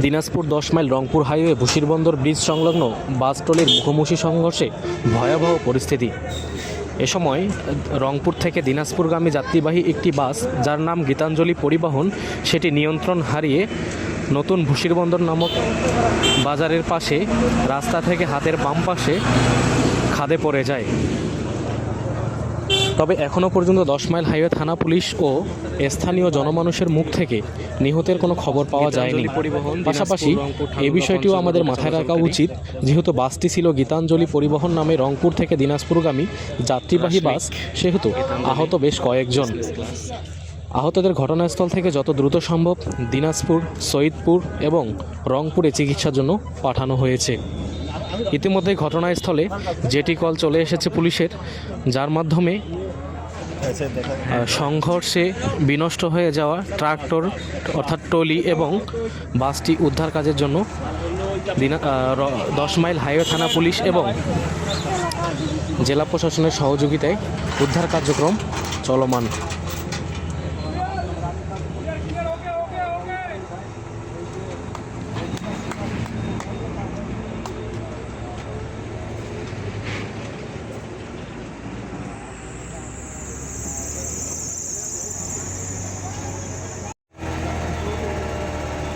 Dinajpur 10 mile Rangpur highway Bashirbandar bridge সংলগ্ন bus ট্রলির মুখোমুখি সংঘর্ষে ভয়াবহ পরিস্থিতি। এ সময় রংপুর থেকে দিনাজপুরগামী যাত্রীবাহী একটি বাস, যার নাম গীতাঞ্জলি পরিবহন, সেটি নিয়ন্ত্রণ হারিয়ে নতুন বশিরবন্দর নামক বাজারের পাশে রাস্তা থেকে হাতের বাম পাশে খাদে পড়ে যায়। তবে এখনও পর্যন্ত 10 মাইল হাইওয়ে থানা পুলিশ ও স্থানীয় জনমানুষের মুখ থেকে নিহতের কোনো খবর পাওয়া যায়নি। পাশাপাশি এই বিষয়টিও আমাদের মাথায় রাখা উচিত, যেহেতু বাসটি ছিল গীতাঞ্জলি পরিবহন নামে রংপুর থেকে দিনাজপুরগামী যাত্রীবাহী বাস, সেহেতু আহত বেশ কয়েকজন। আহতদের ঘটনাস্থল থেকে যত দ্রুত সম্ভব দিনাজপুর, সৈয়দপুর এবং রংপুরে চিকিৎসার জন্য পাঠানো হয়েছে। ইতিমধ্যে ঘটনাস্থলে জেটি কল চলে এসেছে পুলিশের, যার মাধ্যমে সংঘর্ষে বিনষ্ট হয়ে যাওয়া ট্রাক্টর অর্থাৎ ট্রলি এবং বাসটি উদ্ধার কাজের জন্য 10 মাইল হাইওয়ে থানা পুলিশ এবং জেলা প্রশাসনের সহযোগিতায় উদ্ধার কার্যক্রম চলমান।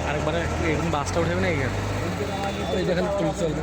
আরেকবার এরকম বাসটা উঠে না এখানে, এই যেখানে চলবে